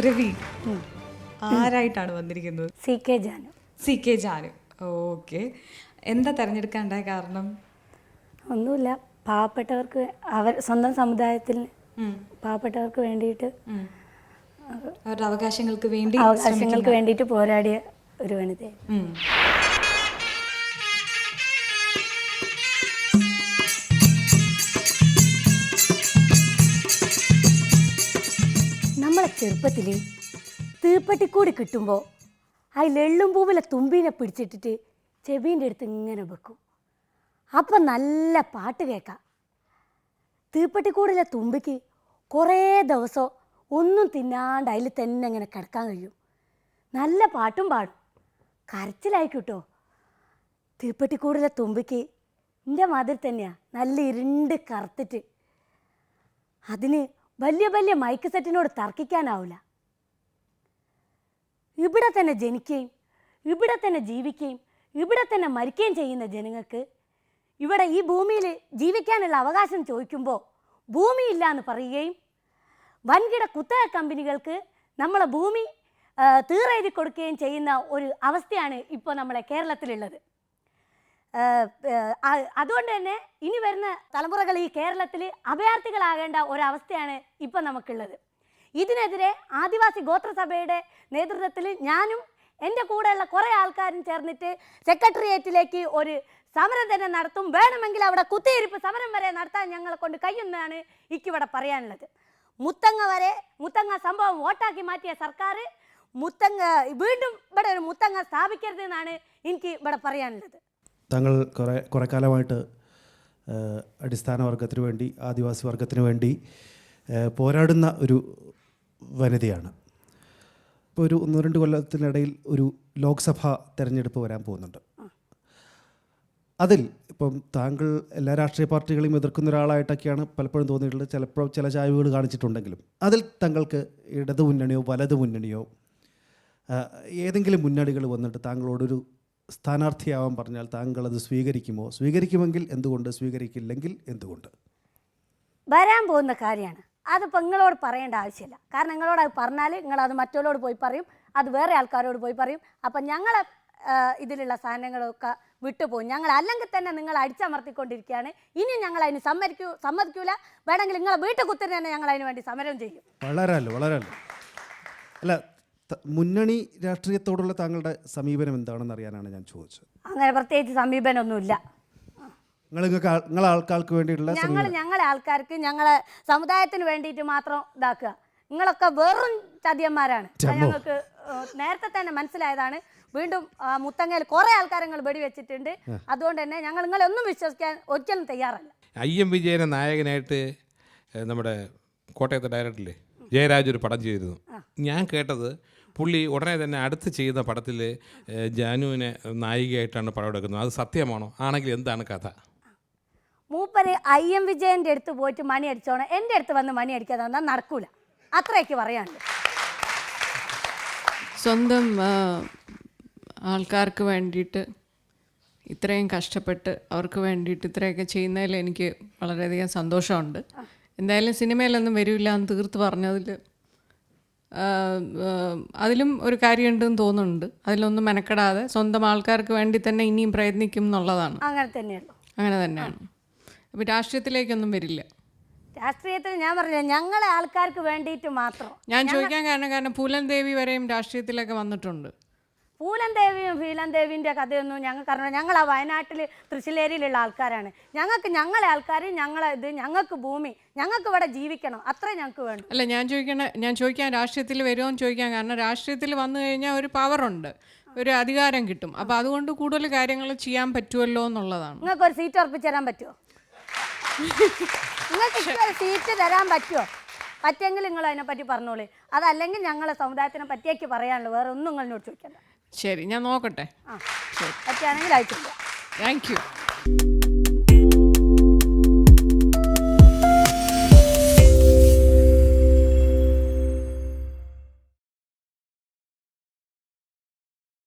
രവി ആരായിട്ടാണ് വന്നിരിക്കുന്നത്? C K Janu. Okay. എന്താ തിരഞ്ഞെടുക്കാനുണ്ടായ കാരണം? ഒന്നുമില്ല, പാവപ്പെട്ടവർക്ക് സ്വന്തം സമുദായത്തിൽ പാവപ്പെട്ടവർക്ക് വേണ്ടിയിട്ട് അവരുടെ അവകാശങ്ങൾക്ക് വേണ്ടിയിട്ട് പോരാടിയ ഒരു വനിത. നമ്മളെ ചെറുപ്പത്തിൽ തീപ്പെട്ടിക്കൂടി കിട്ടുമ്പോൾ അതിലെള്ളും പൂവിലെ തുമ്പീനെ പിടിച്ചിട്ടിട്ട് ചെവീൻ്റെ അടുത്ത് ഇങ്ങനെ വെക്കും. അപ്പം നല്ല പാട്ട് കേൾക്കാം. തീപ്പെട്ടിക്കൂടിലെ തുമ്പിക്ക് കുറേ ദിവസം ഒന്നും തിന്നാണ്ട് അതിൽ തന്നെ ഇങ്ങനെ കിടക്കാൻ കഴിയും. നല്ല പാട്ടും പാടും, കരച്ചിലായിക്കിട്ടോ. തീപ്പെട്ടിക്കൂടിലെ തുമ്പിക്ക് എൻ്റെ മാതിരി തന്നെയാണ്, നല്ല ഇരുണ്ട് കറുത്തിട്ട്. അതിന് വലിയ വലിയ മൈക്ക് സെറ്റിനോട് തർക്കിക്കാനാവില്ല. ഇവിടെ തന്നെ ജനിക്കുകയും ഇവിടെ തന്നെ ജീവിക്കുകയും ഇവിടെ തന്നെ മരിക്കുകയും ചെയ്യുന്ന ജനങ്ങൾക്ക് ഇവിടെ ഈ ഭൂമിയിൽ ജീവിക്കാനുള്ള അവകാശം ചോദിക്കുമ്പോൾ ഭൂമിയില്ല എന്ന് പറയുകയും വൻകിട കുത്തക കമ്പനികൾക്ക് നമ്മളെ ഭൂമി തീരെഴുതി കൊടുക്കുകയും ചെയ്യുന്ന ഒരു അവസ്ഥയാണ് ഇപ്പോൾ നമ്മളെ കേരളത്തിലുള്ളത്. അതുകൊണ്ട് തന്നെ ഇനി വരുന്ന തലമുറകൾ ഈ കേരളത്തിൽ അഭയാർത്ഥികളാകേണ്ട ഒരവസ്ഥയാണ് ഇപ്പം നമുക്കുള്ളത്. ഇതിനെതിരെ ആദിവാസി ഗോത്രസഭയുടെ നേതൃത്വത്തിൽ ഞാനും എൻ്റെ കൂടെയുള്ള കുറേ ആൾക്കാരും ചേർന്നിട്ട് സെക്രട്ടേറിയറ്റിലേക്ക് ഒരു സമരം തന്നെ നടത്തും. വേണമെങ്കിൽ അവിടെ കുത്തിയിരിപ്പ് സമരം വരെ നടത്താൻ ഞങ്ങളെ കൊണ്ട് കഴിയുന്നതാണ് എനിക്കിവിടെ പറയാനുള്ളത്. മുത്തങ്ങ സംഭവം വോട്ടാക്കി മാറ്റിയ സർക്കാർ വീണ്ടും ഇവിടെ ഒരു മുത്തങ്ങ സ്ഥാപിക്കരുതെന്നാണ് എനിക്ക് ഇവിടെ പറയാനുള്ളത്. താങ്കൾ കുറേ കാലമായിട്ട് അടിസ്ഥാന വർഗത്തിന് വേണ്ടി, ആദിവാസി വർഗത്തിന് വേണ്ടി പോരാടുന്ന ഒരു വനിതയാണ്. ഇപ്പോൾ ഒരു 1-2 കൊല്ലത്തിനിടയിൽ ഒരു ലോക്സഭാ തെരഞ്ഞെടുപ്പ് വരാൻ പോകുന്നുണ്ട്. അതിൽ ഇപ്പം താങ്കൾ എല്ലാ രാഷ്ട്രീയ പാർട്ടികളെയും എതിർക്കുന്ന ഒരാളായിട്ടൊക്കെയാണ് പലപ്പോഴും തോന്നിയിട്ടുള്ളത്. ചിലപ്പോൾ ചില ചായ്വുകൾ കാണിച്ചിട്ടുണ്ടെങ്കിലും അതിൽ താങ്കൾക്ക് ഇടതു മുന്നണിയോ വലതു മുന്നണിയോ ഏതെങ്കിലും മുന്നണികൾ വന്നിട്ട് താങ്കളോടൊരു സ്ഥാനാർത്ഥിയാവാൻ പറഞ്ഞാൽ താങ്കൾ അത് സ്വീകരിക്കുമോ? സ്വീകരിക്കുമെങ്കിൽ എന്തുകൊണ്ട്? സ്വീകരിക്കില്ലെങ്കിൽ എന്തുകൊണ്ട്? വരാൻ പോകുന്ന കാര്യമാണ്, അതിപ്പോൾ നിങ്ങളോട് പറയേണ്ട ആവശ്യമില്ല. കാരണം നിങ്ങളോട് അത് പറഞ്ഞാൽ നിങ്ങളത് മറ്റുള്ളവരോട് പോയി പറയും, അത് വേറെ ആൾക്കാരോട് പോയി പറയും. അപ്പം ഞങ്ങളെ ഇതിലുള്ള സാധനങ്ങളൊക്കെ വിട്ടുപോകും. ഞങ്ങൾ അല്ലെങ്കിൽ തന്നെ നിങ്ങൾ അടിച്ചമർത്തിക്കൊണ്ടിരിക്കുകയാണ്. ഇനി ഞങ്ങൾ അതിന് സമ്മതിക്കൂല. വേണമെങ്കിൽ നിങ്ങളെ വീട്ടിൽ കുത്തിരി തന്നെ ഞങ്ങൾ അതിന് വേണ്ടി സമരം ചെയ്യും. വളരെ അല്ല, മുന്നണി രാഷ്ട്രീയത്തോടുള്ള താങ്കളുടെ സമീപനം എന്താണെന്ന് അറിയാനാണ് ഞാൻ ചോദിച്ചത്. അങ്ങനെ പ്രത്യേകിച്ച് സമീപനമൊന്നുമില്ല. നിങ്ങളെ ആൾക്കാർക്ക് വേണ്ടിയിട്ടുള്ള ഞങ്ങളെ ആൾക്കാർക്ക് ഞങ്ങളെ സമുദായത്തിന് വേണ്ടിയിട്ട് മാത്രം ഇതാക്കുക. നിങ്ങളൊക്കെ വെറും ചതിയന്മാരാണ്. ഞങ്ങൾക്ക് നേരത്തെ തന്നെ മനസ്സിലായതാണ്. വീണ്ടും മുത്തങ്ങയിൽ കുറേ ആൾക്കാരങ്ങൾ വെടിവെച്ചിട്ടുണ്ട്. അതുകൊണ്ട് തന്നെ ഞങ്ങൾ നിങ്ങളെ ഒന്നും വിശ്വസിക്കാൻ ഒരിക്കലും തയ്യാറല്ല. IM വിജയനെ നായകനായിട്ട് നമ്മുടെ കോട്ടയത്തെ ഡയറക്ടറില്ലേ ജയരാജ് ഒരു പടം ചെയ്തിരുന്നു. ഞാൻ കേട്ടത് പുള്ളി ഉടനെ തന്നെ അടുത്ത് ചെയ്യുന്ന പടത്തിൽ ജാനുവിനെ നായികയായിട്ടാണ് പടം എടുക്കുന്നത്. അത് സത്യമാണോ? ആണെങ്കിൽ എന്താണ് കഥ? മൂപ്പര് IM വിജയൻ്റെ അടുത്ത് പോയിട്ട് മണി അടിച്ചോണം, എൻ്റെ അടുത്ത് വന്ന് മണി അടിക്കാതെ വന്നാൽ നടക്കൂല. അത്രയൊക്കെ പറയാനുണ്ട്. സ്വന്തം ആൾക്കാർക്ക് വേണ്ടിയിട്ട് ഇത്രയും കഷ്ടപ്പെട്ട് അവർക്ക് വേണ്ടിയിട്ട് ഇത്രയൊക്കെ ചെയ്യുന്നതിൽ എനിക്ക് വളരെയധികം സന്തോഷമുണ്ട്. എന്തായാലും സിനിമയിലൊന്നും വരില്ല എന്ന് തീർത്ത് പറഞ്ഞതിൽ അതിലും ഒരു കാര്യമുണ്ടെന്ന് തോന്നുന്നുണ്ട്. അതിലൊന്നും മെനക്കെടാതെ സ്വന്തം ആൾക്കാർക്ക് വേണ്ടി തന്നെ ഇനിയും പ്രയത്നിക്കും എന്നുള്ളതാണ്. അങ്ങനെ തന്നെയാണ്. അപ്പോൾ രാഷ്ട്രീയത്തിലേക്കൊന്നും വരില്ല. രാഷ്ട്രീയത്തിൽ ഞാൻ പറഞ്ഞില്ല, ഞങ്ങളെ ആൾക്കാർക്ക് വേണ്ടിയിട്ട് മാത്രം. ഞാൻ ചോദിക്കാൻ കാരണം പൂലൻ ദേവി വരെയും രാഷ്ട്രീയത്തിലൊക്കെ വന്നിട്ടുണ്ട്. പൂലൻ ദേവിൻ്റെ കഥയൊന്നും ഞങ്ങൾക്ക് അറിഞ്ഞു. ഞങ്ങൾ ആ വയനാട്ടിൽ തൃശ്ശിലേരിയിലുള്ള ആൾക്കാരാണ്. ഞങ്ങളെ ആൾക്കാർ, ഞങ്ങൾക്ക് ഭൂമി, ഞങ്ങൾക്ക് ഇവിടെ ജീവിക്കണം, അത്രേ ഞങ്ങൾക്ക് വേണം. അല്ല, ഞാൻ ചോദിക്കാൻ രാഷ്ട്രീയത്തിൽ വരുമോ എന്ന് ചോദിക്കാൻ കാരണം രാഷ്ട്രീയത്തിൽ വന്നു കഴിഞ്ഞാൽ ഒരു പവറുണ്ട്, ഒരു അധികാരം കിട്ടും. അപ്പോൾ അതുകൊണ്ട് കൂടുതൽ കാര്യങ്ങൾ ചെയ്യാൻ പറ്റുമല്ലോ എന്നുള്ളതാണ്. നിങ്ങൾക്ക് ഒരു സീറ്റ് ഉറപ്പിച്ച് തരാൻ പറ്റുമോ? നിങ്ങൾക്ക് ഒരു സീറ്റ് തരാൻ പറ്റുമോ? പറ്റുമെങ്കിൽ നിങ്ങൾ അതിനെപ്പറ്റി പറഞ്ഞോളൂ. അതല്ലെങ്കിൽ ഞങ്ങളെ സമുദായത്തിനെ പറ്റിയേക്ക് പറയാനുള്ളൂ, വേറെ ഒന്നും നിങ്ങളോട് ചോദിക്കണ്ട. ശരി, ഞാൻ നോക്കട്ടെ. പറ്റുകയാണെങ്കിൽ അയച്ചില്ല. Thank you.